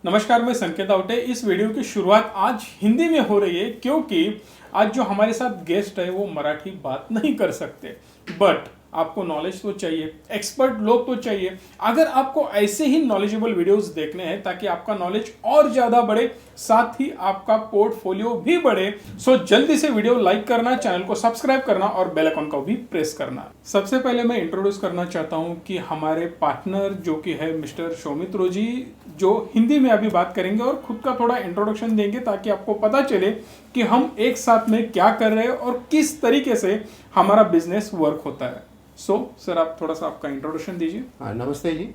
नमस्कार, मैं संकेत आवटे। इस वीडियो की शुरुआत आज हिंदी में हो रही है क्योंकि आज जो हमारे साथ गेस्ट है वो मराठी बात नहीं कर सकते, बट आपको नॉलेज तो चाहिए, एक्सपर्ट लोग तो चाहिए। अगर आपको ऐसे ही नॉलेजेबल वीडियोस देखने हैं ताकि आपका नॉलेज और ज्यादा बढ़े, साथ ही आपका पोर्टफोलियो भी बढ़े, सो जल्दी से वीडियो लाइक करना, चैनल को सब्सक्राइब करना और बेल आइकन को भी प्रेस करना। सबसे पहले मैं इंट्रोड्यूस करना चाहता हूं कि हमारे पार्टनर जो कि है मिस्टर सौमित्र जी, जो हिंदी में अभी बात करेंगे और खुद का थोड़ा इंट्रोडक्शन देंगे ताकि आपको पता चले कि हम एक साथ में क्या कर रहे हैं और किस तरीके से हमारा बिजनेस वर्क होता है। सर आप थोड़ा सा आपका इंट्रोडक्शन दीजिए। नमस्ते जी।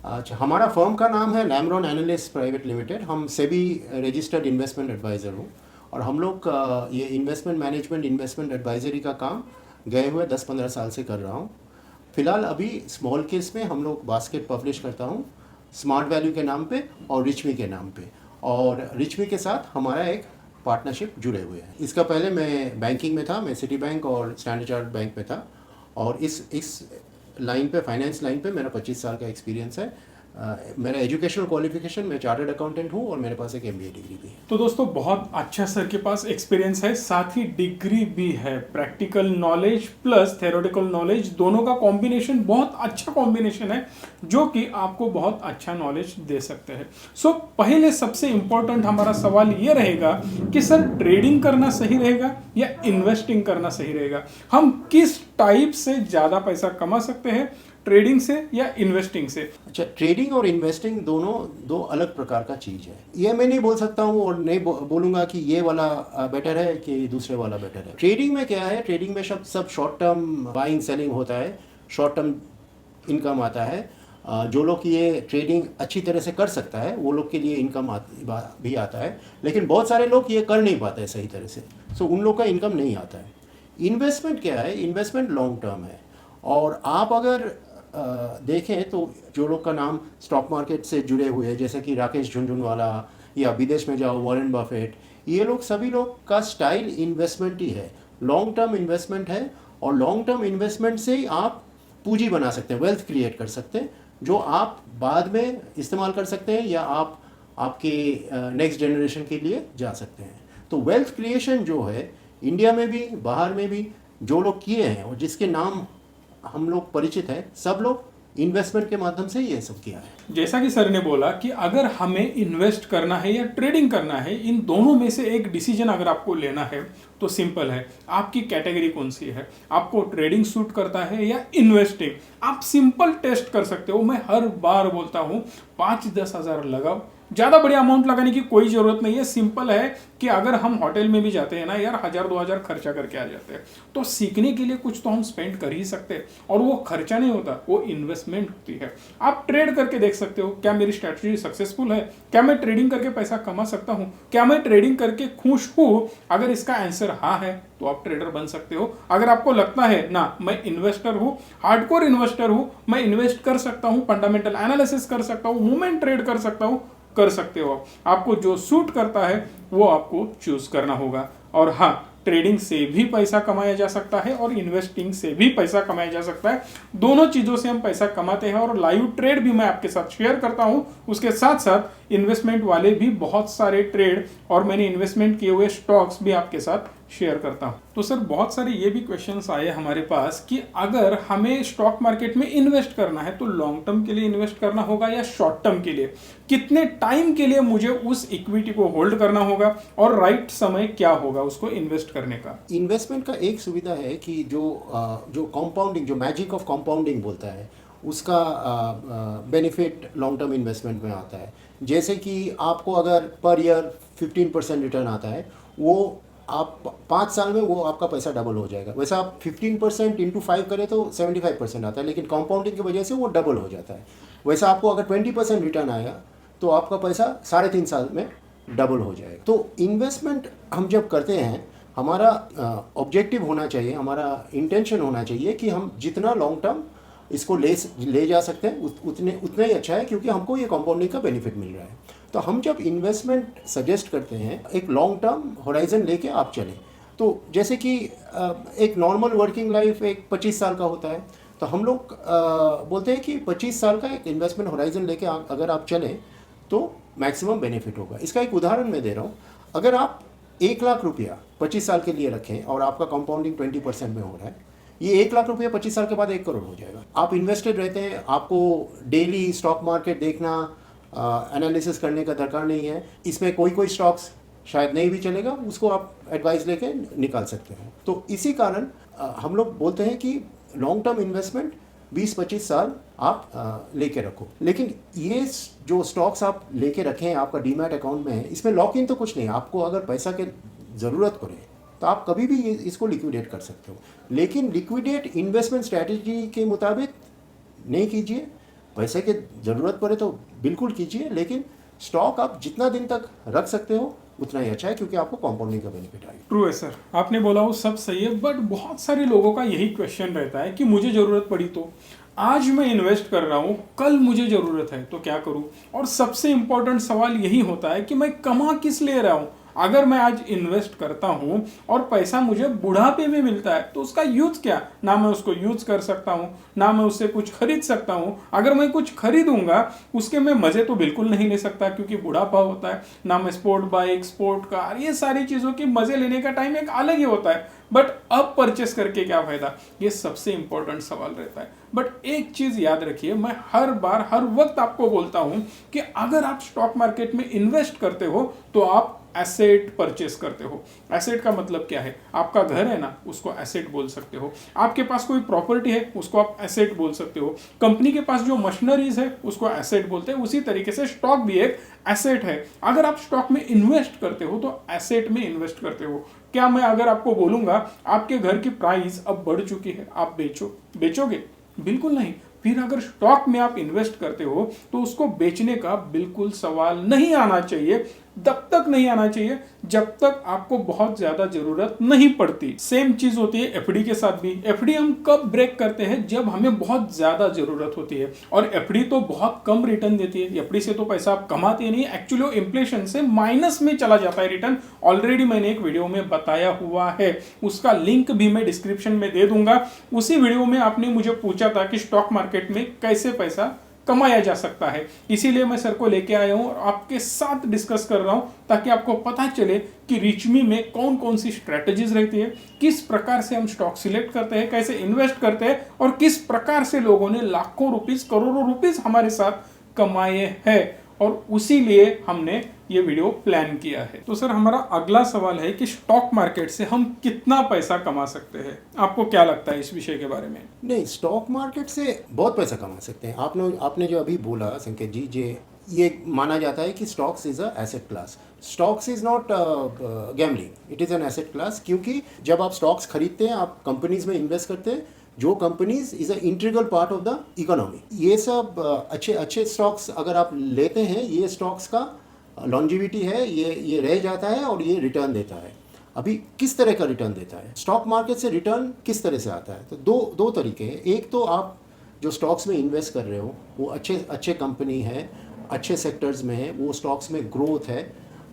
अच्छा, हमारा फर्म का नाम है लैमरॉन एनालिस्ट प्राइवेट लिमिटेड। हम सेबी रजिस्टर्ड इन्वेस्टमेंट एडवाइज़र हूँ और हम लोग ये इन्वेस्टमेंट मैनेजमेंट, इन्वेस्टमेंट एडवाइजरी का काम गए हुए 10-15 साल से कर रहा हूँ। फिलहाल अभी स्मॉल केस में हम लोग बास्केट पब्लिश करता हूँ स्मार्ट वैल्यू के नाम पे और रिचमी के नाम पे, और रिचमी के साथ हमारा एक पार्टनरशिप जुड़े हुए हैं। इसका पहले मैं बैंकिंग में था, मैं सिटी बैंक और स्टैंडर्ड चार्टर्ड बैंक में था और इस लाइन पे, फाइनेंस लाइन पे मेरा 25 साल का एक्सपीरियंस है। मेरा एजुकेशनल क्वालिफिकेशन, मैं चार्टर्ड अकाउंटेंट हूँ और मेरे पास एक MBA डिग्री भी है। तो दोस्तों बहुत अच्छा सर के पास एक्सपीरियंस है, साथ ही डिग्री भी है। Practical knowledge plus theoretical knowledge दोनों का कॉम्बिनेशन बहुत अच्छा कॉम्बिनेशन है जो कि आपको बहुत अच्छा नॉलेज दे सकते हैं। सो पहले सबसे इंपॉर्टेंट हमारा सवाल ये रहेगा कि सर ट्रेडिंग करना सही रहेगा या इन्वेस्टिंग करना सही रहेगा? हम किस टाइप से ज़्यादा पैसा कमा सकते हैं, ट्रेडिंग से या इन्वेस्टिंग से? अच्छा, ट्रेडिंग और इन्वेस्टिंग दोनों दो अलग प्रकार का चीज़ है। ये मैं नहीं बोल सकता हूँ और नहीं बोलूँगा कि ये वाला बेटर है कि दूसरे वाला बेटर है। ट्रेडिंग में क्या है, ट्रेडिंग में सब शॉर्ट टर्म बाइंग सेलिंग होता है, शॉर्ट टर्म इनकम आता है। जो लोग ये ट्रेडिंग अच्छी तरह से कर सकता है वो लोग के लिए इनकम भी आता है, लेकिन बहुत सारे लोग ये कर नहीं पाते सही तरह से, सो उन लोग का इनकम नहीं आता है। इन्वेस्टमेंट क्या है, इन्वेस्टमेंट लॉन्ग टर्म है और आप अगर देखें तो जो लोग का नाम स्टॉक मार्केट से जुड़े हुए हैं, जैसे कि राकेश झुनझुनवाला या विदेश में जाओ वॉरेन बफेट, ये लोग सभी लोग का स्टाइल इन्वेस्टमेंट ही है, लॉन्ग टर्म इन्वेस्टमेंट है। और लॉन्ग टर्म इन्वेस्टमेंट से ही आप पूंजी बना सकते हैं, वेल्थ क्रिएट कर सकते हैं जो आप बाद में इस्तेमाल कर सकते हैं या आप आपके नेक्स्ट जनरेशन के लिए जा सकते हैं। तो वेल्थ क्रिएशन जो है इंडिया में भी बाहर में भी जो लोग किए हैं और जिसके नाम हम लोग परिचित हैं, सब लोग इन्वेस्टमेंट के माध्यम से ये सब किया है। जैसा कि सर ने बोला कि अगर हमें इन्वेस्ट करना है या ट्रेडिंग करना है, इन दोनों में से एक डिसीजन अगर आपको लेना है तो सिंपल है, आपकी कैटेगरी कौन सी है, आपको ट्रेडिंग सूट करता है या इन्वेस्टिंग। आप सिंपल टेस्ट कर सकते हो। मैं हर बार बोलता हूँ 5-10 हज़ार लगाओ, ज़्यादा बड़ी अमाउंट लगाने की कोई ज़रूरत नहीं है। सिंपल है कि अगर हम होटल में भी जाते हैं ना यार, 1000-2000 खर्चा करके आ जाते हैं, तो सीखने के लिए कुछ तो हम स्पेंड कर ही सकते हैं और वो खर्चा नहीं होता, वो इन्वेस्टमेंट होती है। आप ट्रेड करके देख सकते हो, क्या मेरी स्ट्रैटेजी सक्सेसफुल है, क्या मैं ट्रेडिंग करके पैसा कमा सकता हूँ, क्या मैं ट्रेडिंग करके खुश हूँ। अगर इसका आंसर हाँ है तो आप ट्रेडर बन सकते हो। अगर आपको लगता है ना मैं इन्वेस्टर हूँ, हार्डकोर इन्वेस्टर हूँ, मैं इन्वेस्ट कर सकता हूँ, फंडामेंटल एनालिसिस कर सकता हूँ, मूवमेंट ट्रेड कर सकता हूँ, कर सकते हो। आपको जो सूट करता है वो आपको चूज करना होगा। और हाँ, ट्रेडिंग से भी पैसा कमाया जा सकता है और इन्वेस्टिंग से भी पैसा कमाया जा सकता है। दोनों चीजों से हम पैसा कमाते हैं और लाइव ट्रेड भी मैं आपके साथ शेयर करता हूं। उसके साथ साथ इन्वेस्टमेंट वाले भी बहुत सारे ट्रेड और मैंने इन्वेस्टमेंट किए हुए स्टॉक्स भी आपके साथ शेयर करता हूं। तो सर बहुत सारे ये भी क्वेश्चंस आए हमारे पास कि अगर हमें स्टॉक मार्केट में इन्वेस्ट करना है तो लॉन्ग टर्म के लिए इन्वेस्ट करना होगा या शॉर्ट टर्म के लिए, कितने टाइम के लिए मुझे उस इक्विटी को होल्ड करना होगा और राइट समय क्या होगा उसको इन्वेस्ट करने का? इन्वेस्टमेंट का एक सुविधा है कि जो कंपाउंडिंग, जो मैजिक ऑफ कंपाउंडिंग बोलता है, उसका बेनिफिट लॉन्ग टर्म इन्वेस्टमेंट में आता है। जैसे कि आपको अगर पर ईयर 15% रिटर्न आता है, वो आप 5 साल में वो आपका पैसा डबल हो जाएगा। वैसे आप 15% इंटू 5 करें तो 75% आता है, लेकिन कंपाउंडिंग की वजह से वो डबल हो जाता है। वैसे आपको अगर 20% रिटर्न आएगा तो आपका पैसा 3.5 साल में डबल हो जाएगा। तो इन्वेस्टमेंट हम जब करते हैं, हमारा ऑब्जेक्टिव होना चाहिए, हमारा इंटेंशन होना चाहिए कि हम जितना लॉन्ग टर्म इसको ले जा सकते हैं उतना ही अच्छा है, क्योंकि हमको ये कंपाउंडिंग का बेनिफिट मिल रहा है। तो हम जब इन्वेस्टमेंट सजेस्ट करते हैं, एक लॉन्ग टर्म होराइजन लेके आप चलें। तो जैसे कि एक नॉर्मल वर्किंग लाइफ एक 25 साल का होता है, तो हम लोग बोलते हैं कि 25 साल का एक इन्वेस्टमेंट होराइजन लेके अगर आप चलें तो मैक्सिमम बेनिफिट होगा। इसका एक उदाहरण मैं दे रहा हूँ। अगर आप 1 लाख रुपया 25 साल के लिए रखें और आपका कंपाउंडिंग 20% में हो रहा है, ये 1 लाख रुपया 25 साल के बाद 1 करोड़ हो जाएगा। आप इन्वेस्टेड रहते हैं, आपको डेली स्टॉक मार्केट देखना, एनालिसिस करने का दरकार नहीं है। इसमें कोई स्टॉक्स शायद नहीं भी चलेगा, उसको आप एडवाइस लेके निकाल सकते हैं। तो इसी कारण हम लोग बोलते हैं कि लॉन्ग टर्म इन्वेस्टमेंट 20-25 साल आप लेके रखो। लेकिन ये जो स्टॉक्स आप लेके रखें आपका डीमैट अकाउंट में है, इसमें लॉक इन तो कुछ नहीं। आपको अगर पैसा की ज़रूरत पड़े तो आप कभी भी इसको लिक्विडेट कर सकते हो, लेकिन लिक्विडेट इन्वेस्टमेंट स्ट्रैटेजी के मुताबिक नहीं कीजिए। पैसे की ज़रूरत पड़े तो बिल्कुल कीजिए, लेकिन स्टॉक आप जितना दिन तक रख सकते हो उतना ही अच्छा है, क्योंकि आपको कंपाउंडिंग का बेनिफिट आएगा। ट्रू है सर, आपने बोला वो सब सही है, बट बहुत सारे लोगों का यही क्वेश्चन रहता है कि मुझे ज़रूरत पड़ी तो आज मैं इन्वेस्ट कर रहा हूँ, कल मुझे ज़रूरत है तो क्या करूँ। और सबसे इम्पोर्टेंट सवाल यही होता है कि मैं कमा किस लिए रहा हूँ। अगर मैं आज इन्वेस्ट करता हूं और पैसा मुझे बुढ़ापे में मिलता है तो उसका यूज क्या, ना मैं उसको यूज कर सकता हूं, ना मैं उससे कुछ खरीद सकता हूं। अगर मैं कुछ खरीदूंगा उसके मैं मजे तो बिल्कुल नहीं ले सकता क्योंकि बुढ़ापा होता है। ना मैं स्पोर्ट बाइक, स्पोर्ट कार, ये सारी चीजों के मजे लेने का टाइम एक अलग ही होता है। बट अब परचेस करके क्या फायदा, ये सबसे इंपॉर्टेंट सवाल रहता है। बट एक चीज याद रखिए, मैं हर बार हर वक्त आपको बोलता हूं कि अगर आप स्टॉक मार्केट में इन्वेस्ट करते हो तो आप एसेट परचेस करते हो। एसेट का मतलब क्या है, आपका घर है ना, उसको एसेट बोल सकते हो। आपके पास कोई प्रॉपर्टी है उसको आप एसेट बोल सकते हो। कंपनी के पास जो मशीनरीज है उसको एसेट बोलते हैं। उसी तरीके से स्टॉक भी एक एसेट है। अगर आप स्टॉक में इन्वेस्ट करते हो तो एसेट में इन्वेस्ट करते हो। क्या मैं अगर आपको बोलूंगा आपके घर की प्राइस अब बढ़ चुकी है, आप बेचोगे? बिल्कुल नहीं। फिर अगर स्टॉक में आप इन्वेस्ट करते हो तो उसको बेचने का बिल्कुल सवाल नहीं आना चाहिए, तब तक नहीं आना चाहिए जब तक आपको बहुत ज्यादा जरूरत नहीं पड़ती। सेम चीज होती है एफडी के साथ भी। एफडी हम कब ब्रेक करते हैं, जब हमें बहुत ज्यादा जरूरत होती है। और एफडी तो बहुत कम रिटर्न देती है। एफडी से तो पैसा आप कमाते नहीं, एक्चुअली इन्फ्लेशन से माइनस में चला जाता है रिटर्न। ऑलरेडी मैंने एक वीडियो में बताया हुआ है, उसका लिंक भी मैं डिस्क्रिप्शन में दे दूंगा। उसी वीडियो में आपने मुझे पूछा था कि स्टॉक मार्केट में कैसे पैसा कमाया जा सकता है, इसीलिए मैं सर को लेके आया हूं और आपके साथ डिस्कस कर रहा हूं ताकि आपको पता चले कि रिचमी में कौन कौन सी स्ट्रेटजीज रहती है, किस प्रकार से हम स्टॉक सिलेक्ट करते हैं, कैसे इन्वेस्ट करते हैं और किस प्रकार से लोगों ने लाखों रुपीस, करोड़ों रुपीस हमारे साथ कमाए हैं। और उसी लिए हमने ये वीडियो प्लान किया है। तो सर हमारा अगला सवाल है कि स्टॉक मार्केट से हम कितना पैसा कमा सकते हैं, आपको क्या लगता है इस विषय के बारे में? नहीं, स्टॉक मार्केट से बहुत पैसा कमा सकते हैं। आपने जो अभी बोला संकेत जी, ये माना जाता है कि stocks is a asset class. Stocks is not gambling, it is an asset class. क्योंकि जब आप स्टॉक्स खरीदते हैं, आप कंपनीज में इन्वेस्ट करते हैं, जो companies is a integral part of the economy. ये सब अच्छे स्टॉक्स अगर आप लेते हैं, ये स्टॉक्स का लॉन्जिविटी है, ये रह जाता है और ये रिटर्न देता है। अभी किस तरह का रिटर्न देता है, स्टॉक मार्केट से रिटर्न किस तरह से आता है, तो दो तरीके हैं। एक तो आप जो स्टॉक्स में इन्वेस्ट कर रहे हो वो अच्छे कंपनी है, अच्छे सेक्टर्स में है, वो स्टॉक्स में ग्रोथ है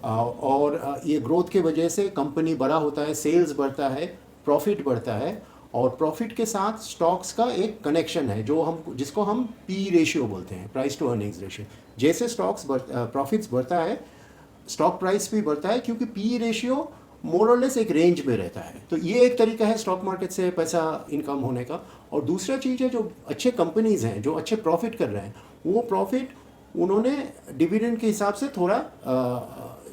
और ये ग्रोथ के वजह से कंपनी बड़ा होता है, सेल्स बढ़ता है, प्रॉफिट बढ़ता है। और प्रॉफिट के साथ स्टॉक्स का एक कनेक्शन है जिसको हम पी रेशियो बोलते हैं, प्राइस टू अर्निंग्स रेशियो। जैसे प्रॉफिट्स बढ़ता है, स्टॉक प्राइस भी बढ़ता है, क्योंकि पी रेशियो मोर और लेस एक रेंज में रहता है। तो ये एक तरीका है स्टॉक मार्केट से पैसा इनकम होने का। और दूसरा चीज़ है, जो अच्छे कंपनीज हैं, जो अच्छे प्रॉफिट कर रहे हैं, वो प्रॉफिट उन्होंने डिविडेंड के हिसाब से थोड़ा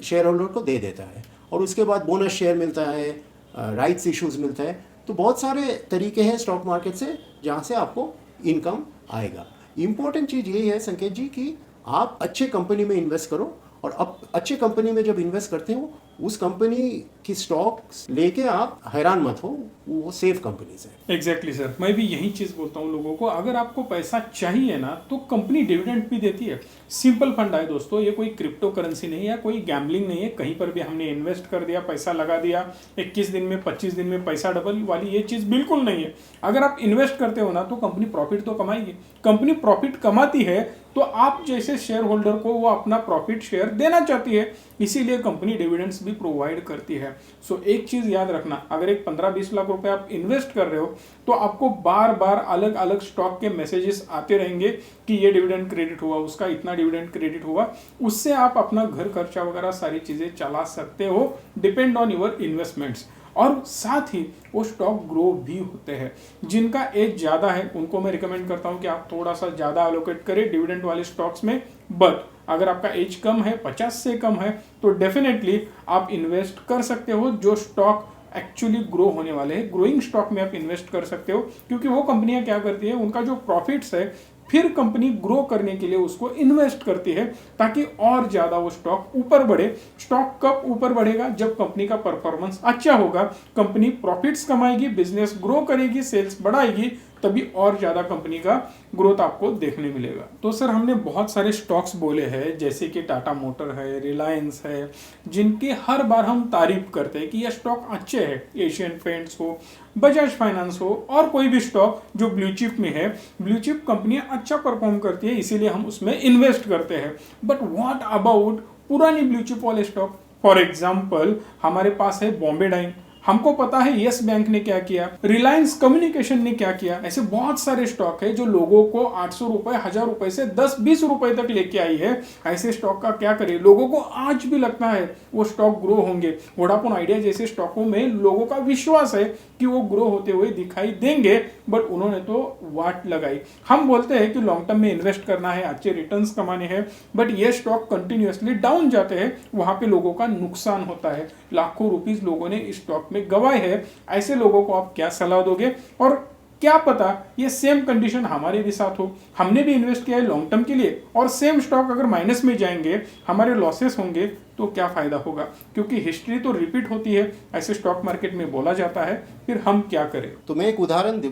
शेयर होल्डर को दे देता है और उसके बाद बोनस शेयर मिलता है, राइट्स इश्यूज मिलता है। तो बहुत सारे तरीके हैं स्टॉक मार्केट से जहाँ से आपको इनकम आएगा। इम्पोर्टेंट चीज़ यही है संकेत जी कि आप अच्छे कंपनी में इन्वेस्ट करो, और अब अच्छे कंपनी में जब इन्वेस्ट करते हो, उस कंपनी की स्टॉक्स लेके आप हैरान मत हो, वो सेफ कंपनीज है। एग्जैक्टली सर, मैं भी यही चीज़ बोलता हूँ लोगों को, अगर आपको पैसा चाहिए ना तो कंपनी डिविडेंड भी देती है। सिंपल फंड है दोस्तों, ये कोई क्रिप्टो करेंसी नहीं है, कोई गैम्बलिंग नहीं है। कहीं पर भी हमने इन्वेस्ट कर दिया, पैसा लगा दिया, 21 दिन में 25 दिन में पैसा डबल वाली ये चीज़ बिल्कुल नहीं है। अगर आप इन्वेस्ट करते हो ना तो कंपनी प्रॉफिट तो कमाएगी। कंपनी प्रॉफिट कमाती है तो आप जैसे शेयर होल्डर को वो अपना प्रॉफिट शेयर देना चाहती है, इसीलिए कंपनी डिविडेंड्स भी प्रोवाइड करती है। सो एक चीज याद रखना, अगर एक 15-20 लाख रुपए आप इन्वेस्ट कर रहे हो तो आपको बार बार अलग अलग स्टॉक के मैसेजेस आते रहेंगे कि ये डिविडेंड क्रेडिट हुआ, उसका इतना डिविडेंड क्रेडिट हुआ। उससे आप अपना घर खर्चा वगैरह सारी चीजें चला सकते हो, डिपेंड ऑन योर इन्वेस्टमेंट्स। और साथ ही वो स्टॉक ग्रो भी होते हैं। जिनका एज ज़्यादा है उनको मैं रिकमेंड करता हूं कि आप थोड़ा सा ज़्यादा एलोकेट करें डिविडेंड वाले स्टॉक्स में। बट अगर आपका एज कम है, 50 से कम है, तो डेफिनेटली आप इन्वेस्ट कर सकते हो जो स्टॉक एक्चुअली ग्रो होने वाले हैं। ग्रोइंग स्टॉक में आप इन्वेस्ट कर सकते हो, क्योंकि वो कंपनियां क्या करती है, उनका जो प्रॉफिट्स है फिर कंपनी ग्रो करने के लिए उसको इन्वेस्ट करती है ताकि और ज्यादा वो स्टॉक ऊपर बढ़े। स्टॉक कब ऊपर बढ़ेगा? जब कंपनी का परफॉर्मेंस अच्छा होगा, कंपनी प्रॉफिट्स कमाएगी, बिजनेस ग्रो करेगी, सेल्स बढ़ाएगी, तभी और ज्यादा कंपनी का ग्रोथ आपको देखने मिलेगा। तो सर हमने बहुत सारे स्टॉक्स बोले हैं, जैसे कि टाटा मोटर है, रिलायंस है, जिनकी हर बार हम तारीफ करते हैं कि ये स्टॉक अच्छे हैं। एशियन पेंट्स हो, बजाज फाइनेंस हो, और कोई भी स्टॉक जो ब्लू चिप में है, ब्लू चिप कंपनियां अच्छा परफॉर्म करती है, इसीलिए हम उसमें इन्वेस्ट करते हैं। बट व्हाट अबाउट पुरानी ब्लू चिप वाले स्टॉक? फॉर एग्जाम्पल हमारे पास है बॉम्बे डाइंग, हमको पता है यस बैंक ने क्या किया, रिलायंस कम्युनिकेशन ने क्या किया। ऐसे बहुत सारे स्टॉक है जो लोगों को 800 रुपए, 1000 रुपए से 10-20 रुपए तक लेके आई है। ऐसे स्टॉक का क्या करें? लोगों को आज भी लगता है वो स्टॉक ग्रो होंगे। वोडाफोन आइडिया जैसे स्टॉकों में लोगों का विश्वास है कि वो ग्रो होते हुए दिखाई देंगे, बट उन्होंने तो वाट लगाई। हम बोलते हैं कि लॉन्ग टर्म में इन्वेस्ट करना है, अच्छे रिटर्न्स कमाने हैं, बट ये स्टॉक कंटिन्यूअसली डाउन जाते हैं, वहां पे लोगों का नुकसान होता है। लाखों रुपीस लोगों ने इस स्टॉक में गवाए हैं। ऐसे लोगों को आप क्या सलाह दोगे? और क्या पता ये सेम कंडीशन हमारे भी साथ हो, हमने भी इन्वेस्ट किया है लॉन्ग टर्म के लिए, और सेम स्टॉक अगर माइनस में जाएंगे, हमारे लॉसेस होंगे, तो क्या फायदा होगा? क्योंकि हिस्ट्री तो रिपीट होती है, ऐसे स्टॉक मार्केट में बोला जाता है। फिर हम क्या करें? तो मैं एक उदाहरण दूं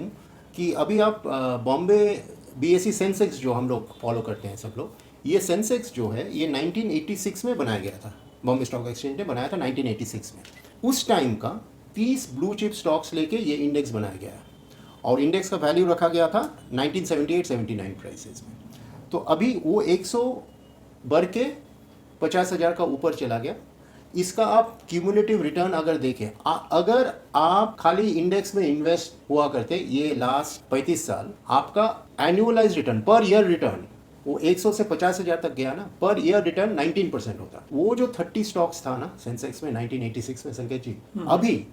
कि अभी आप बॉम्बे BSE सेंसेक्स जो हम लोग फॉलो करते हैं सब लोग, ये सेंसेक्स जो है ये 1986 में बनाया गया था। बॉम्बे स्टॉक एक्सचेंज ने बनाया था 1986 में। उस टाइम का 30 ब्लू चिप स्टॉक्स लेके ये इंडेक्स बनाया गया है, और इंडेक्स का वैल्यू रखा गया था 1978-79 प्राइसेस में। तो अभी वो 100 बढ़ के 50,000 का ऊपर चला गया। इसका आप क्यूमुलेटिव रिटर्न अगर देखें, अगर आप खाली इंडेक्स में इन्वेस्ट हुआ करते ये लास्ट 35 साल, आपका annualise return, per year return, वो 100 से 50,000 तक गया ना, पर ईयर रिटर्न 19% होता। वो जो 30 स्टॉक्स था ना सेंसेक्स में 1986 में, संकेत जी, अभी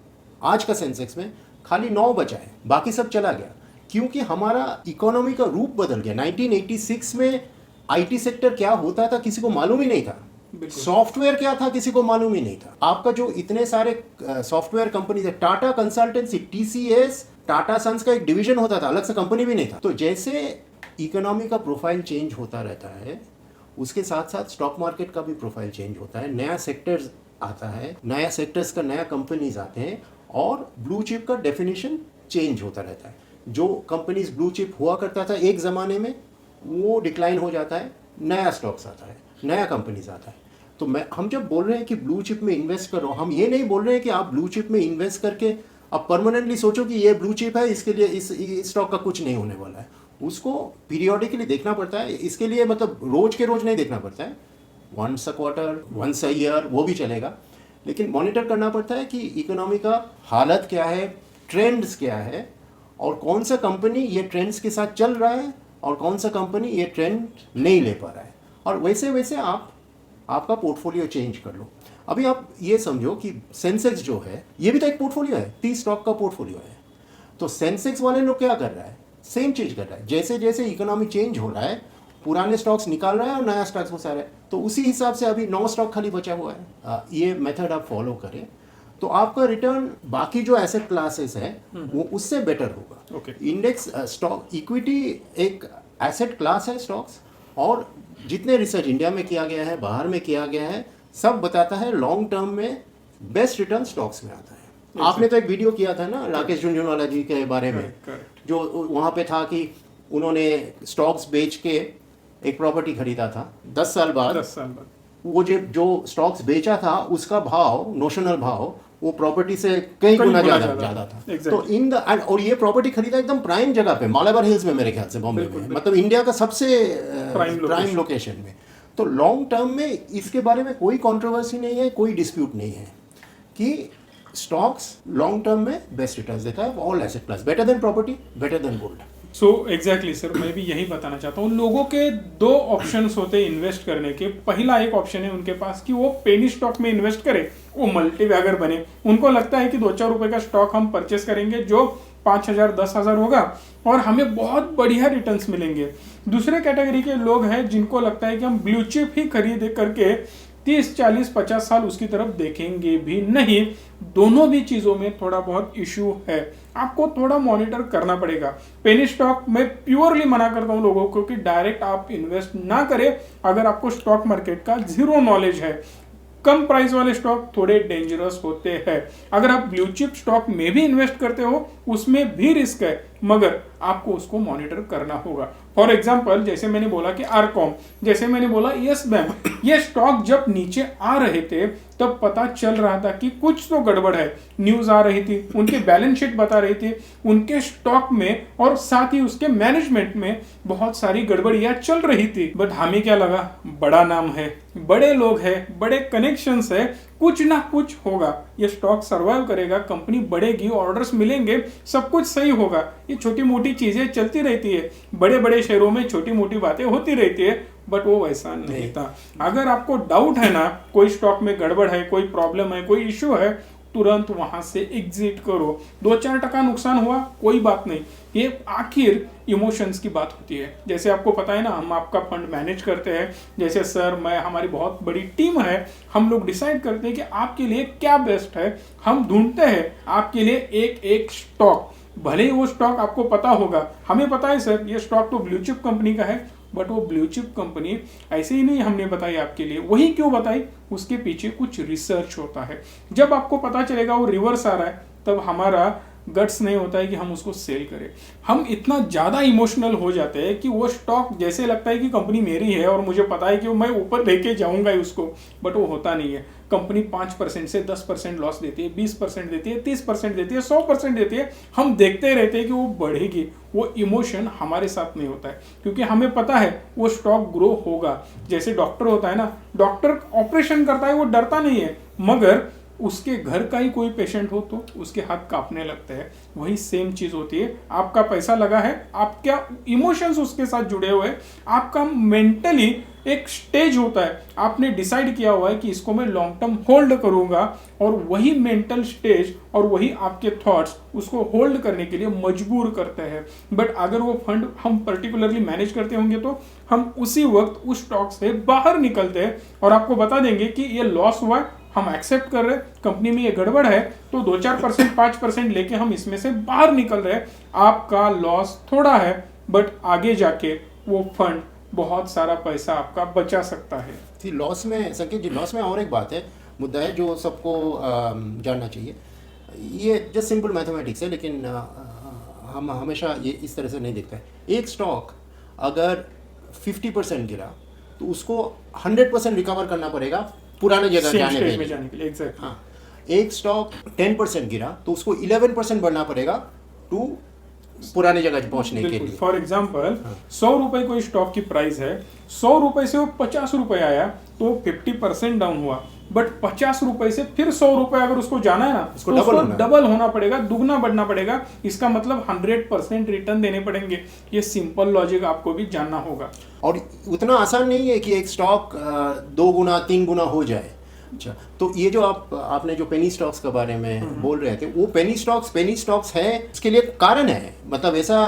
आज का सेंसेक्स में खाली 9 बचा है, बाकी सब चला गया। क्योंकि हमारा इकोनॉमी का रूप बदल गया। 1986 में IT सेक्टर क्या होता था किसी को मालूम ही नहीं था, सॉफ्टवेयर क्या था किसी को मालूम ही नहीं था। आपका जो इतने सारे सॉफ्टवेयर कंपनीज है, Tata Consultancy, TCS, Tata Sons का एक डिवीजन होता था, अलग से कंपनी भी नहीं था। तो जैसे इकोनॉमी का प्रोफाइल चेंज होता रहता है, उसके साथ साथ स्टॉक मार्केट का भी प्रोफाइल चेंज होता है, नया सेक्टर्स आता है, नया सेक्टर्स का नया कंपनीज आते हैं, और ब्लू चिप का डेफिनेशन चेंज होता रहता है। जो कंपनीज ब्लू चिप हुआ करता था एक ज़माने में, वो डिक्लाइन हो जाता है, नया स्टॉक्स आता है, नया कंपनीज आता है। तो हम जब बोल रहे हैं कि ब्लू चिप में इन्वेस्ट करो, हम ये नहीं बोल रहे हैं कि आप ब्लू चिप में इन्वेस्ट करके अब परमानेंटली सोचो कि ये ब्लू चिप है, इसके लिए इस स्टॉक का कुछ नहीं होने वाला है। उसको पीरियोडिकली देखना पड़ता है। इसके लिए मतलब रोज के रोज नहीं देखना पड़ता है, once a quarter, once a year, वो भी चलेगा, लेकिन मॉनिटर करना पड़ता है कि इकोनॉमी का हालत क्या है, ट्रेंड्स क्या है, और कौन सा कंपनी ये ट्रेंड्स के साथ चल रहा है और कौन सा कंपनी ये ट्रेंड नहीं ले पा रहा है, और वैसे वैसे आपका पोर्टफोलियो चेंज कर लो। अभी आप ये समझो कि सेंसेक्स जो है ये भी तो एक पोर्टफोलियो है, 30 स्टॉक का पोर्टफोलियो है। तो सेंसेक्स वाले लोग क्या कर रहा है, सेम चीज कर रहा है। जैसे जैसे इकोनॉमी चेंज हो रहा है, पुराने स्टॉक्स निकाल रहा है और नया स्टॉक्स घुसा रहा है। तो उसी हिसाब से अभी 9 स्टॉक खाली बचा हुआ है। ये मेथड आप फॉलो करें तो आपका रिटर्न बाकी जो एसेट क्लासेस है वो उससे बेटर होगा। इंडेक्स स्टॉक इक्विटी एक एसेट क्लास है स्टॉक्स, और जितने रिसर्च इंडिया में किया गया है, बाहर में किया गया है, सब बताता है लॉन्ग टर्म में बेस्ट रिटर्न स्टॉक्स में आता है। आपने तो एक वीडियो किया था ना राकेश झुनझुनवाला जी के बारे में, जो वहाँ पे था कि उन्होंने स्टॉक्स बेच के एक प्रॉपर्टी खरीदा था, 10 साल बाद वो जो स्टॉक्स बेचा था उसका भाव, नोशनल भाव, वो प्रॉपर्टी से कई गुना ज्यादा था। तो और ये प्रॉपर्टी खरीदा एकदम प्राइम जगह पे, मालाबार हिल्स में, मेरे ख्याल से बॉम्बे में, मतलब इंडिया का सबसे प्राइम लोकेशन में। तो लॉन्ग टर्म में इसके बारे में कोई कंट्रोवर्सी नहीं है, कोई डिस्प्यूट नहीं है कि स्टॉक्स लॉन्ग टर्म में बेस्ट रिटर्न्स देता है, all asset class, better than property, better than gold. So exactly sir, मैं भी यही बताना चाहता हूँ। लोगों के दो ऑप्शंस होते हैं इन्वेस्ट करने के। पहला एक ऑप्शन है उनके पास कि वो पेनी स्टॉक में इन्वेस्ट करे, वो मल्टीबैगर बने। उनको लगता है कि 2-4 रुपए का स्टॉक हम परचेस करेंगे जो 5,000 10,000 होगा और हमें बहुत बढ़िया रिटर्न्स मिलेंगे। दूसरे कैटेगरी के लोग हैं जिनको लगता है कि हम ब्लू चिप ही खरीद करके 30, 40, 50 साल उसकी तरफ देखेंगे भी नहीं। दोनों भी चीजों में थोड़ा बहुत इश्यू है, आपको थोड़ा मॉनिटर करना पड़ेगा। पेनी स्टॉक में प्योरली मना करता हूं लोगों को कि डायरेक्ट आप इन्वेस्ट ना करें अगर आपको स्टॉक मार्केट का जीरो नॉलेज है। कम प्राइस वाले स्टॉक थोड़े डेंजरस होते हैं। अगर आप ब्लू चिप स्टॉक में भी इन्वेस्ट करते हो उसमें भी रिस्क है, मगर आपको उसको मॉनिटर करना होगा। फॉर एग्जांपल जैसे मैंने बोला कि आरकॉम, जैसे मैंने बोला यस बैंक, ये स्टॉक जब नीचे आ रहे थे तब पता चल रहा था कि कुछ तो गड़बड़ है। न्यूज आ रही थी, उनके बैलेंस शीट बता रही थी, उनके स्टॉक में और साथ ही उसके मैनेजमेंट में बहुत सारी गड़बड़ियां चल रही थी। बट हमें क्या लगा, बड़ा नाम है, बड़े लोग हैं, बड़े कनेक्शंस है, कुछ ना कुछ होगा, ये स्टॉक सर्वाइव करेगा, कंपनी बढ़ेगी, ऑर्डर्स मिलेंगे, सब कुछ सही होगा। ये छोटी मोटी चीजें चलती रहती है, बड़े बड़े शहरों में छोटी मोटी बातें होती रहती है, बट वो वैसा नहीं था। अगर आपको डाउट है ना, कोई स्टॉक में गड़बड़ है, कोई प्रॉब्लम है, कोई इश्यू है, तुरंत वहां से एग्जिट करो। 2-4 टका नुकसान हुआ कोई बात नहीं, ये आखिर इमोशंस की बात होती है। जैसे आपको पता है ना, हम आपका फंड मैनेज करते हैं, जैसे सर मैं, हमारी बहुत बड़ी टीम है, हम लोग डिसाइड करते हैं कि आपके लिए क्या बेस्ट है। हम ढूंढते हैं आपके लिए एक एक स्टॉक, भले ही वो स्टॉक आपको पता होगा, हमें पता है सर ये स्टॉक तो ब्लू चिप कंपनी का है, बट वो ब्लू चिप कंपनी ऐसे ही नहीं हमने बताई आपके लिए। वही क्यों बताई, उसके पीछे कुछ रिसर्च होता है। जब आपको पता चलेगा वो रिवर्स आ रहा है, तब हमारा गट्स नहीं होता है कि हम उसको सेल करें। हम इतना ज्यादा इमोशनल हो जाते हैं कि वो स्टॉक जैसे लगता है कि कंपनी मेरी है और मुझे पता है कि मैं ऊपर लेके जाऊंगा उसको, बट वो होता नहीं है। कंपनी 5% से 10% लॉस देती है, 20% देती है, 30% देती है, 100% देती है। हम देखते रहते हैं कि वो बढ़ेगी। वो इमोशन हमारे साथ नहीं होता है, क्योंकि हमें पता है वो स्टॉक ग्रो होगा। जैसे डॉक्टर होता है ना, डॉक्टर ऑपरेशन करता है, वो डरता नहीं है, मगर उसके घर का ही कोई पेशेंट हो तो उसके हाथ कांपने लगते हैं। वही सेम चीज होती है, आपका पैसा लगा है, आपका इमोशंस उसके साथ जुड़े हुए हैं, आपका मेंटली एक स्टेज होता है, आपने डिसाइड किया हुआ है कि इसको मैं लॉन्ग टर्म होल्ड करूंगा, और वही मेंटल स्टेज और वही आपके थॉट्स उसको होल्ड करने के लिए मजबूर करते हैं। बट अगर वो फंड हम पर्टिकुलरली मैनेज करते होंगे तो हम उसी वक्त उस स्टॉक से बाहर निकलते हैं और आपको बता देंगे कि ये लॉस हुआ, हम एक्सेप्ट कर रहे हैं, कंपनी में ये गड़बड़ है, तो 2-4%, 5% लेके हम इसमें से बाहर निकल रहे हैं। आपका लॉस थोड़ा है, बट आगे जाके वो फंड बहुत सारा पैसा आपका बचा सकता है। लॉस में संकेत जी, लॉस में और एक बात है, मुद्दा है जो सबको जानना चाहिए। ये जस्ट सिंपल मैथमेटिक्स है, लेकिन हम हमेशा ये इस तरह से नहीं देखते हैं। एक स्टॉक अगर 50% गिरा तो उसको 100% रिकवर करना पड़ेगा पुराने जगह जाने के लिए। एग्जैक्ट। हाँ, एक स्टॉक 10% गिरा तो उसको 11% बढ़ना पड़ेगा टू पुराने जगह पहुंचने के लिए। फॉर एग्जाम्पल 100 रुपए कोई स्टॉक की प्राइस है, 100 रुपए से वो 50 रुपए आया तो 50% डाउन हुआ, बट 50 रुपए से फिर 100 रुपए अगर उसको जाना है ना, उसको डबल होना पड़ेगा, दुगना बढ़ना पड़ेगा। इसका मतलब 100% रिटर्न देने पड़ेंगे। ये सिंपल लॉजिक आपको भी जानना होगा, और उतना आसान नहीं है कि एक स्टॉक 2 गुना 3 गुना हो जाए। अच्छा, तो ये जो आपने जो पेनी स्टॉक्स के बारे में बोल रहे थे, वो पेनी स्टॉक्स है, इसके लिए कारण है। मतलब ऐसा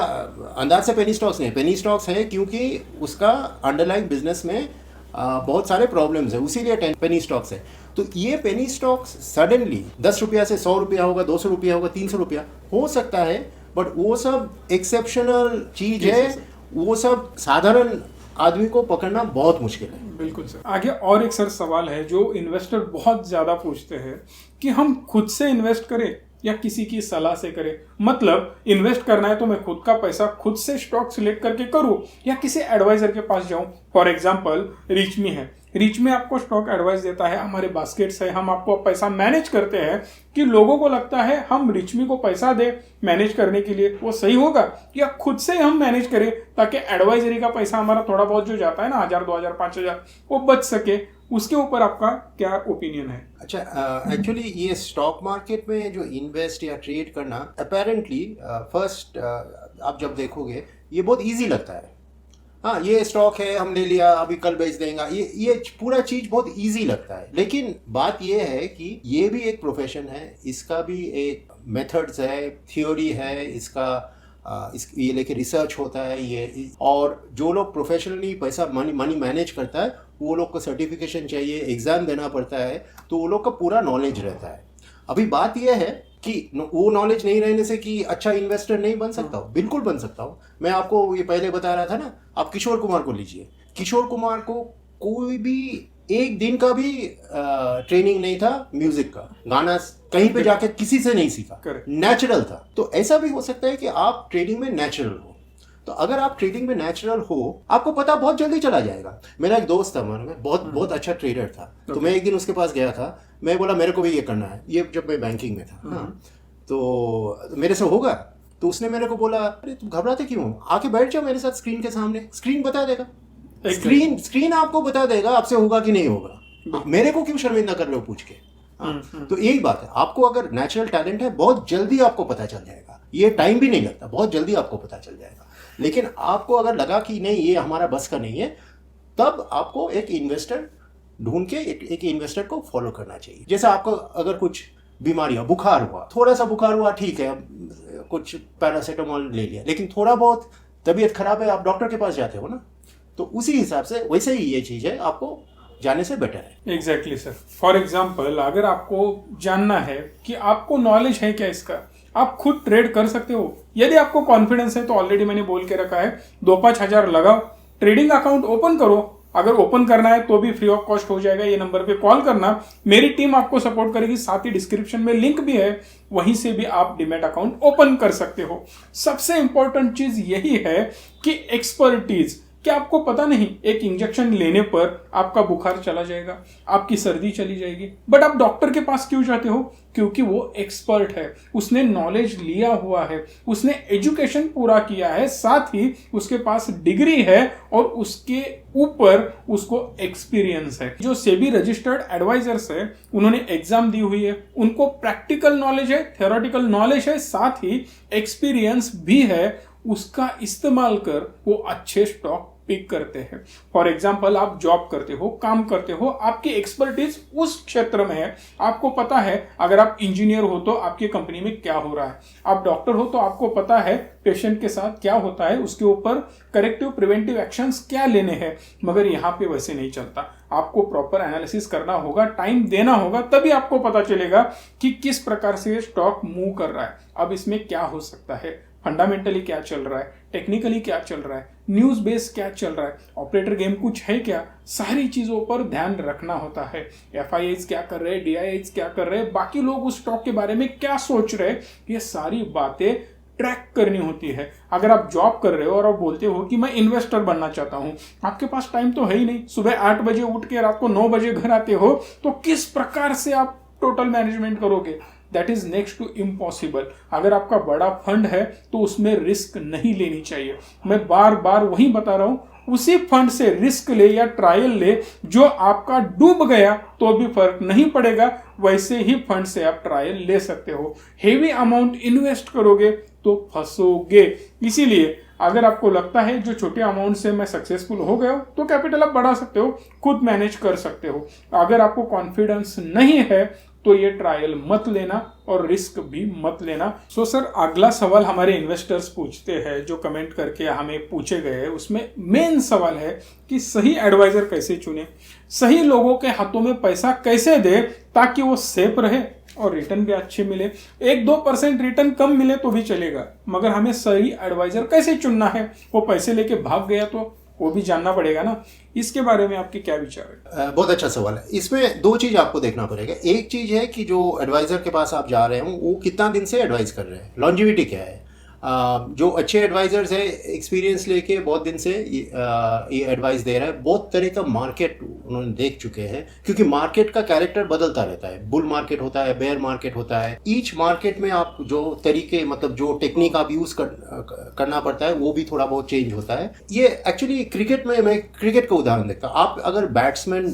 अंदाज से पेनी स्टॉक्स नहीं, पेनी स्टॉक्स है क्योंकि उसका अंडरलाइंग बिजनेस में बहुत सारे प्रॉब्लम्स है, उसीलिए पेनी स्टॉक्स है। तो ये पेनी स्टॉक्स सडनली 10 रुपया से 100 रुपया होगा, 200 रुपया होगा, 300 रुपया हो सकता है, बट वो सब एक्सेप्शनल चीज है, वो सब साधारण आदमी को पकड़ना बहुत मुश्किल है। बिल्कुल सर। आगे और एक सर सवाल है जो इन्वेस्टर बहुत ज्यादा पूछते हैं कि हम खुद से इन्वेस्ट करें या किसी की सलाह से करें। मतलब इन्वेस्ट करना है तो मैं खुद का पैसा खुद से स्टॉक सिलेक्ट करके करूं या किसी एडवाइजर के पास जाऊं। फॉर एग्जांपल रिचमी है, रिच में आपको स्टॉक एडवाइस देता है, हमारे बास्केट्स है, हम आपको पैसा मैनेज करते हैं कि लोगों को लगता है हम रिच मी को पैसा दे मैनेज करने के लिए, वो सही होगा या खुद से हम मैनेज करें ताकि एडवाइजरी का पैसा हमारा थोड़ा बहुत जो जाता है ना 1000 2000 5000 वो बच सके। उसके ऊपर आपका क्या ओपिनियन है? अच्छा, एक्चुअली ये स्टॉक मार्केट में जो इन्वेस्ट या ट्रेड करना अपेरेंटली फर्स्ट आप जब देखोगे ये बहुत इजी लगता है। हाँ, ये स्टॉक है, हम ले लिया, अभी कल बेच देंगे, ये पूरा चीज बहुत इजी लगता है। लेकिन बात ये है कि ये भी एक प्रोफेशन है, इसका भी एक मेथड्स है, थ्योरी है, ये लेके रिसर्च होता है ये। और जो लोग प्रोफेशनली पैसा मनी मैनेज करता है वो लोग को सर्टिफिकेशन चाहिए, एग्जाम देना पड़ता है, तो वो लोग का पूरा नॉलेज रहता है। अभी बात यह है कि वो नॉलेज नहीं रहने से कि अच्छा इन्वेस्टर नहीं बन सकता हूँ, बिल्कुल बन सकता हूँ। मैं आपको ये पहले बता रहा था ना, आप किशोर कुमार को लीजिए। किशोर कुमार को कोई भी एक दिन का भी ट्रेनिंग नहीं था म्यूजिक का, गाना कहीं पे जाके किसी से नहीं सीखा, नेचुरल था। तो ऐसा भी हो सकता है कि आप ट्रेडिंग में नेचुरल हो। तो अगर आप ट्रेडिंग में नेचुरल हो, आपको पता बहुत जल्दी चला जाएगा। मेरा एक दोस्त था, मैं बहुत अच्छा ट्रेडर था। तो मैं एक दिन उसके पास गया था, मैं बोला मेरे को भी ये करना है, ये जब मैं बैंकिंग में था। हाँ, तो मेरे से होगा? तो उसने मेरे को बोला, अरे तुम घबराते क्यों, आके बैठ जाओ मेरे साथ स्क्रीन के सामने, स्क्रीन बता देगा, स्क्रीन आपको बता देगा आपसे होगा कि नहीं होगा, मेरे को क्यों शर्मिंदा कर लो पूछ के। तो यही बात है, आपको अगर नेचुरल टैलेंट है बहुत जल्दी आपको पता चल जाएगा, ये टाइम भी नहीं लगता, बहुत जल्दी आपको पता चल जाएगा। लेकिन आपको अगर लगा कि नहीं ये हमारा बस का नहीं है, तब आपको एक इन्वेस्टर ढूंढ के एक इन्वेस्टर को फॉलो करना चाहिए। जैसे आपको अगर कुछ बीमारी हो, बुखार हुआ, थोड़ा सा बुखार हुआ, ठीक है, कुछ पैरासीटामोल ले लिया, लेकिन थोड़ा बहुत तबीयत खराब है, आप डॉक्टर के पास जाते हो ना, तो उसी हिसाब से वैसे ही ये चीज है, आपको जाने से बेटर है। Exactly sir. फॉर एग्जाम्पल, अगर आपको जानना है कि आपको नॉलेज है क्या इसका, आप खुद ट्रेड कर सकते हो, यदि आपको कॉन्फिडेंस है तो ऑलरेडी मैंने बोल के रखा है 2-5 हजार लगाओ, ट्रेडिंग अकाउंट ओपन करो। अगर ओपन करना है तो भी फ्री ऑफ कॉस्ट हो जाएगा, ये नंबर पे कॉल करना, मेरी टीम आपको सपोर्ट करेगी, साथ ही डिस्क्रिप्शन में लिंक भी है, वहीं से भी आप डीमैट अकाउंट ओपन कर सकते हो। सबसे इंपॉर्टेंट चीज यही है कि एक्सपर्टीज, क्या आपको पता नहीं एक इंजेक्शन लेने पर आपका बुखार चला जाएगा, आपकी सर्दी चली जाएगी, बट आप डॉक्टर के पास क्यों जाते हो? क्योंकि वो एक्सपर्ट है, उसने नॉलेज लिया हुआ है, उसने एजुकेशन पूरा किया है, साथ ही उसके पास डिग्री है और उसके ऊपर उसको एक्सपीरियंस है। जो सेबी रजिस्टर्ड एडवाइजर्स है, उन्होंने एग्जाम दी हुई है, उनको प्रैक्टिकल नॉलेज है, थ्योरेटिकल नॉलेज है, साथ ही एक्सपीरियंस भी है, उसका इस्तेमाल कर वो अच्छे स्टॉक पिक करते हैं। फॉर एग्जाम्पल, आप जॉब करते हो, काम करते हो, आपकी एक्सपर्टीज उस क्षेत्र में है, आपको पता है अगर आप इंजीनियर हो तो आपकी कंपनी में क्या हो रहा है, आप डॉक्टर हो तो आपको पता है पेशेंट के साथ क्या होता है, उसके ऊपर करेक्टिव प्रिवेंटिव एक्शंस क्या लेने हैं। मगर यहाँ पे वैसे नहीं चलता, आपको प्रॉपर एनालिसिस करना होगा, टाइम देना होगा, तभी आपको पता चलेगा कि किस प्रकार से स्टॉक मूव कर रहा है, अब इसमें क्या हो सकता है, फंडामेंटली क्या चल रहा है, टेक्निकली क्या चल रहा है, न्यूज बेस क्या चल रहा है, ऑपरेटर गेम कुछ है क्या, सारी चीजों पर ध्यान रखना होता है। एफआईआईज क्या कर रहे हैं, डीआईआईज क्या कर रहे हैं, बाकी लोग उस स्टॉक के बारे में क्या सोच रहे हैं, ये सारी बातें ट्रैक करनी होती है। अगर आप जॉब कर रहे हो और आप बोलते हो कि मैं इन्वेस्टर बनना चाहता हूं, आपके पास टाइम तो है ही नहीं, सुबह 8 बजे उठ के रात को 9 बजे घर आते हो, तो किस प्रकार से आप टोटल मैनेजमेंट करोगे? That is next to impossible. अगर आपका बड़ा फंड है तो उसमें रिस्क नहीं लेनी चाहिए। मैं बार बार वही बता रहा हूं, उसी फंड से रिस्क ले या ट्रायल ले, जो आपका डूब गया तो भी फर्क नहीं पड़ेगा, वैसे ही फंड से आप ट्रायल ले सकते हो। हेवी अमाउंट इन्वेस्ट करोगे तो फंसोगे। इसीलिए अगर आपको लगता है जो छोटे अमाउंट से मैं सक्सेसफुल हो गया तो कैपिटल आप बढ़ा सकते हो, खुद मैनेज कर सकते हो। अगर आपको कॉन्फिडेंस नहीं है तो ये ट्रायल मत लेना और रिस्क भी मत लेना। सो सर, अगला सवाल हमारे इन्वेस्टर्स पूछते हैं, जो कमेंट करके हमें पूछे गए हैं, उसमें मेन सवाल है कि सही एडवाइजर कैसे चुने, सही लोगों के हाथों में पैसा कैसे दे ताकि वो सेफ रहे और रिटर्न भी अच्छे मिले। 1-2% रिटर्न कम मिले तो भी चलेगा, मगर हमें सही एडवाइजर कैसे चुनना है, वो पैसे लेके भाग गया तो वो भी जानना पड़ेगा ना। इसके बारे में आपके क्या विचार है? बहुत अच्छा सवाल है। इसमें 2 चीज आपको देखना पड़ेगा। एक चीज है कि जो एडवाइजर के पास आप जा रहे हो वो कितना दिन से एडवाइस कर रहे हैं, लॉन्जिविटी क्या है। जो अच्छे एडवाइजर्स है एक्सपीरियंस लेके बहुत दिन से ये एडवाइस दे रहा है, बहुत तरह का मार्केट उन्होंने देख चुके हैं, क्योंकि मार्केट का कैरेक्टर बदलता रहता है, बुल मार्केट होता है, बेयर मार्केट होता है। ईच मार्केट में आप जो तरीके मतलब जो टेक्निक आप यूज करना पड़ता है वो भी थोड़ा बहुत चेंज होता है। ये एक्चुअली क्रिकेट में, मैं क्रिकेट का उदाहरण देखता हूँ। आप अगर बैट्समैन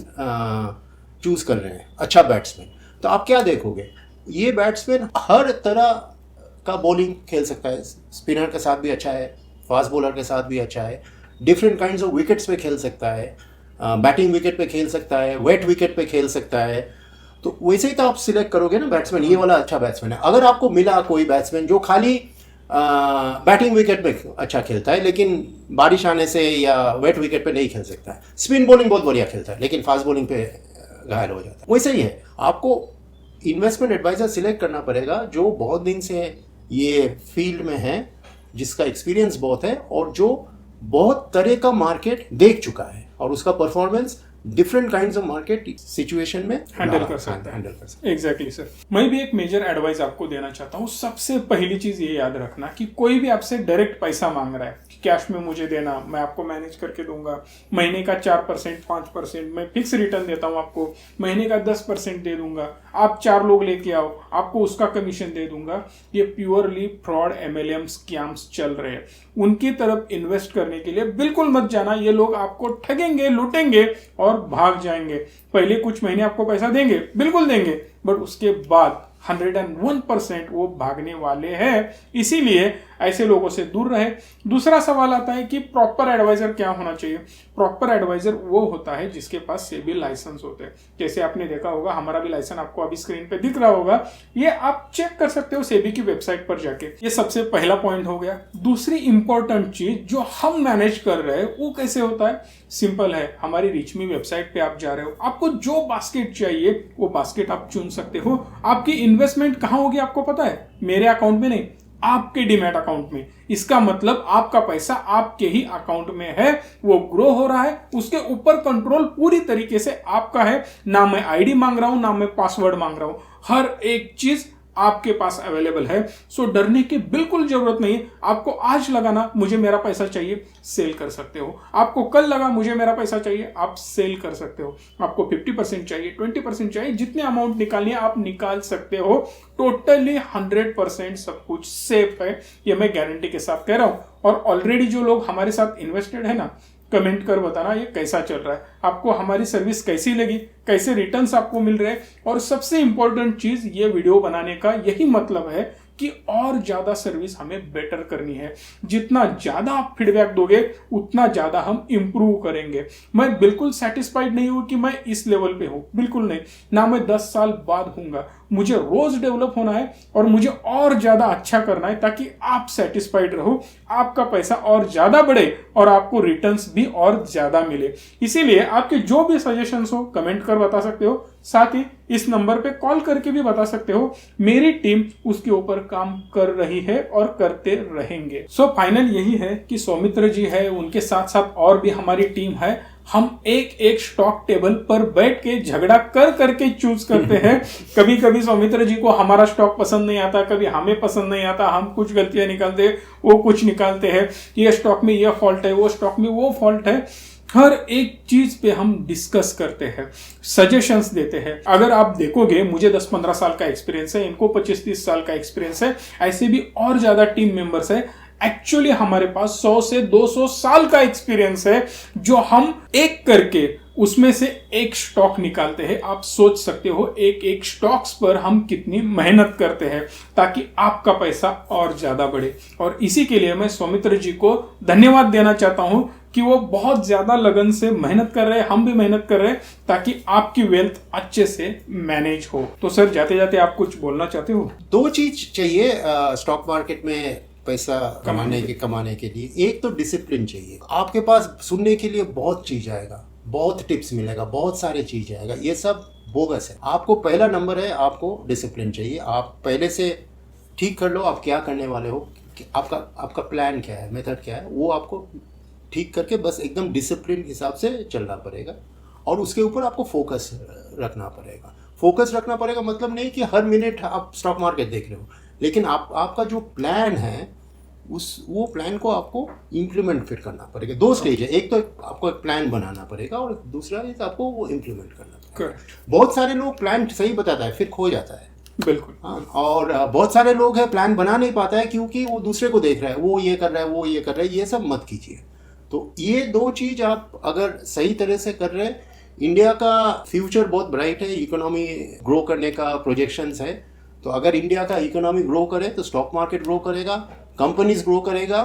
चूज कर रहे हैं, अच्छा बैट्समैन, तो आप क्या देखोगे, ये बैट्समैन हर तरह का बॉलिंग खेल सकता है, स्पिनर के साथ भी अच्छा है, फास्ट बॉलर के साथ भी अच्छा है, डिफरेंट काइंड्स ऑफ विकेट्स पे खेल सकता है, बैटिंग विकेट पे खेल सकता है, वेट विकेट पे खेल सकता है। तो वैसे ही तो आप सिलेक्ट करोगे ना बैट्समैन, ये वाला अच्छा बैट्समैन है। अगर आपको मिला कोई बैट्समैन जो खाली बैटिंग विकेट पे अच्छा खेलता है लेकिन बारिश आने से या वेट विकेट पे नहीं खेल सकता है, स्पिन बॉलिंग बहुत बढ़िया खेलता है लेकिन फास्ट बॉलिंग पे घायल हो जाता है, वैसे ही है। आपको इन्वेस्टमेंट एडवाइजर सिलेक्ट करना पड़ेगा जो बहुत दिन से ये फील्ड में है, जिसका एक्सपीरियंस बहुत है और जो बहुत तरह का मार्केट देख चुका है और उसका performance different kinds of market situation में हैंडल कर सकता है। एग्जैक्टली सर, मैं भी एक मेजर एडवाइस आपको देना चाहता हूँ। सबसे पहली चीज ये याद रखना कि कोई भी आपसे डायरेक्ट पैसा मांग रहा है, कैश में मुझे देना, मैं आपको मैनेज करके दूंगा, महीने का 4% 5% मैं फिक्स रिटर्न देता हूँ आपको, महीने का 10% दे दूंगा, आप 4 लोग लेके आओ आपको उसका कमीशन दे दूंगा, ये प्योरली फ्रॉड MLM स्कैम्स चल रहे हैं। उनकी तरफ इन्वेस्ट करने के लिए बिल्कुल मत जाना, ये लोग आपको ठगेंगे, लूटेंगे और भाग जाएंगे। पहले कुछ महीने आपको पैसा देंगे, बिल्कुल देंगे, बट उसके बाद 101% वो भागने वाले हैं। इसीलिए ऐसे लोगों से दूर रहे। दूसरा सवाल आता है कि प्रॉपर एडवाइजर क्या होना चाहिए। प्रॉपर एडवाइजर वो होता है जिसके पास सेबी लाइसेंस होते हैं। जैसे आपने देखा होगा, हमारा भी लाइसेंस आपको अभी स्क्रीन पे दिख रहा होगा, ये आप चेक कर सकते हो सेबी की वेबसाइट पर जाके। ये सबसे पहला पॉइंट हो गया। दूसरी इंपॉर्टेंट चीज जो हम मैनेज कर रहे हैं वो कैसे होता है, सिंपल है। हमारी रीचमी वेबसाइट पे आप जा रहे हो, आपको जो बास्केट चाहिए वो बास्केट आप चुन सकते हो। आपकी इन्वेस्टमेंट कहां होगी आपको पता है, मेरे अकाउंट में नहीं, आपके डीमैट अकाउंट में। इसका मतलब आपका पैसा आपके ही अकाउंट में है, वो ग्रो हो रहा है, उसके ऊपर कंट्रोल पूरी तरीके से आपका है। ना मैं आईडी मांग रहा हूं, ना मैं पासवर्ड मांग रहा हूं, हर एक चीज आपके पास अवेलेबल है। सो डरने की बिल्कुल जरूरत नहीं। आपको आज लगाना मुझे मेरा पैसा चाहिए, सेल कर सकते हो। आपको कल लगा मुझे मेरा पैसा चाहिए, आप सेल कर सकते हो। आपको 50% चाहिए, 20% चाहिए, जितने अमाउंट निकालनी है आप निकाल सकते हो। टोटली 100% सब कुछ सेफ है, ये मैं गारंटी के साथ कह रहा हूं। और ऑलरेडी जो लोग हमारे साथ इन्वेस्टेड है ना, कमेंट कर बताना ये कैसा चल रहा है, आपको हमारी सर्विस कैसी लगी, कैसे रिटर्न्स आपको मिल रहे हैं। और सबसे इंपॉर्टेंट चीज, ये वीडियो बनाने का यही मतलब है कि और ज्यादा सर्विस हमें बेटर करनी है। जितना ज्यादा आप फीडबैक दोगे उतना ज्यादा हम इंप्रूव करेंगे। मैं बिल्कुल सेटिस्फाइड नहीं हूं कि मैं इस लेवल पे हूं, बिल्कुल नहीं, ना मैं 10 साल बाद हूंगा। मुझे रोज डेवलप होना है और मुझे और ज्यादा अच्छा करना है ताकि आप सेटिस्फाइड रहो, आपका पैसा और ज्यादा बढ़े और आपको रिटर्न्स भी और ज्यादा मिले। इसीलिए आपके जो भी सजेशंस हो कमेंट कर बता सकते हो, साथ ही इस नंबर पे कॉल करके भी बता सकते हो। मेरी टीम उसके ऊपर काम कर रही है और करते रहेंगे। सो फाइनल यही है कि सौमित्र जी है, उनके साथ साथ और भी हमारी टीम है। हम एक एक स्टॉक टेबल पर बैठ के झगड़ा कर करके चूज करते हैं। कभी कभी सौमित्र जी को हमारा स्टॉक पसंद नहीं आता, कभी हमें पसंद नहीं आता, हम कुछ गलतियां निकालते हैं, वो कुछ निकालते हैं। ये स्टॉक में ये फॉल्ट है, वो स्टॉक में वो फॉल्ट है। हर एक चीज पे हम डिस्कस करते हैं, सजेशंस देते हैं। अगर आप देखोगे, मुझे 10-15 साल का एक्सपीरियंस है, इनको 25-30 साल का एक्सपीरियंस है, ऐसे भी और ज्यादा टीम मेंबर्स है। एक्चुअली हमारे पास 100 से 200 साल का एक्सपीरियंस है, जो हम एक करके उसमें से एक स्टॉक निकालते हैं। आप सोच सकते हो एक एक स्टॉक्स पर हम कितनी मेहनत करते हैं ताकि आपका पैसा और ज्यादा बढ़े। और इसी के लिए मैं सौमित्र जी को धन्यवाद देना चाहता हूं कि वो बहुत ज्यादा लगन से मेहनत कर रहे हैं, हम भी मेहनत कर रहे हैं ताकि आपकी वेल्थ अच्छे से मैनेज हो। तो सर, जाते जाते आप कुछ बोलना चाहते हो? 2 चीज चाहिए स्टॉक मार्केट में पैसा कमाने के लिए। एक तो डिसिप्लिन चाहिए। आपके पास सुनने के लिए बहुत चीज आएगा, बहुत टिप्स मिलेगा, बहुत सारे चीज आएगा, ये सब बोगस है। आपको पहला नंबर है, आपको डिसिप्लिन चाहिए। आप पहले से ठीक कर लो आप क्या करने वाले हो, आपका प्लान क्या है, मेथड क्या है, वो आपको ठीक करके बस एकदम डिसिप्लिन हिसाब से चलना पड़ेगा। और उसके ऊपर आपको फोकस रखना पड़ेगा। फोकस रखना पड़ेगा मतलब नहीं कि हर मिनट आप स्टॉक मार्केट देख रहे हो, लेकिन आपका जो प्लान है वो प्लान को आपको इम्प्लीमेंट फिर करना पड़ेगा। 2 स्टेज है, एक तो आपको एक प्लान बनाना पड़ेगा और दूसरा इज आपको वो इम्प्लीमेंट करना पड़ेगा। बहुत सारे लोग प्लान सही बताता है फिर खो जाता है। बिल्कुल। हाँ, और बहुत सारे लोग हैं प्लान बना नहीं पाता है क्योंकि वो दूसरे को देख रहा है, वो ये कर रहा है, वो ये कर रहा है। ये सब मत कीजिए। तो ये 2 चीज आप अगर सही तरह से कर रहे हैं, इंडिया का फ्यूचर बहुत ब्राइट है, इकोनॉमी ग्रो करने का प्रोजेक्शंस है। तो अगर इंडिया का इकोनॉमी ग्रो करे तो स्टॉक मार्केट ग्रो करेगा, कंपनीज ग्रो करेगा,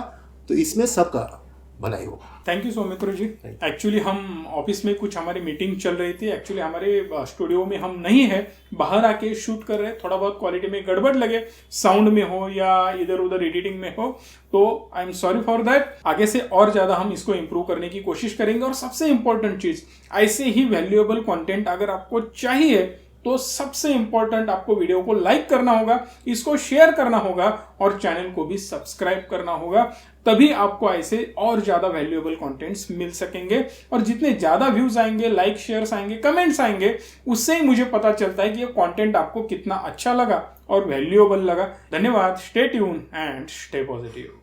तो इसमें सबका भलाई होगा। Thank you Saumitra ji. Actually हम ऑफिस में कुछ हमारी मीटिंग चल रही थी, एक्चुअली हमारे स्टूडियो में हम नहीं है, बाहर आके शूट कर रहे हैं। थोड़ा बहुत क्वालिटी में गड़बड़ लगे, साउंड में हो या इधर उधर एडिटिंग में हो, तो I am sorry for that. आगे से और ज्यादा हम इसको इम्प्रूव करने की कोशिश करेंगे। और सबसे इंपॉर्टेंट चीज, ऐसे ही वैल्यूएबल कंटेंट अगर आपको चाहिए तो सबसे इंपॉर्टेंट आपको वीडियो को लाइक करना होगा, इसको शेयर करना होगा और चैनल को भी सब्सक्राइब करना होगा। तभी आपको ऐसे और ज्यादा वैल्यूएबल कंटेंट्स मिल सकेंगे। और जितने ज्यादा व्यूज आएंगे, लाइक शेयर्स आएंगे, कमेंट्स आएंगे, उससे ही मुझे पता चलता है कि ये कंटेंट आपको कितना अच्छा लगा और वैल्यूएबल लगा। धन्यवाद। Stay tune and stay positive.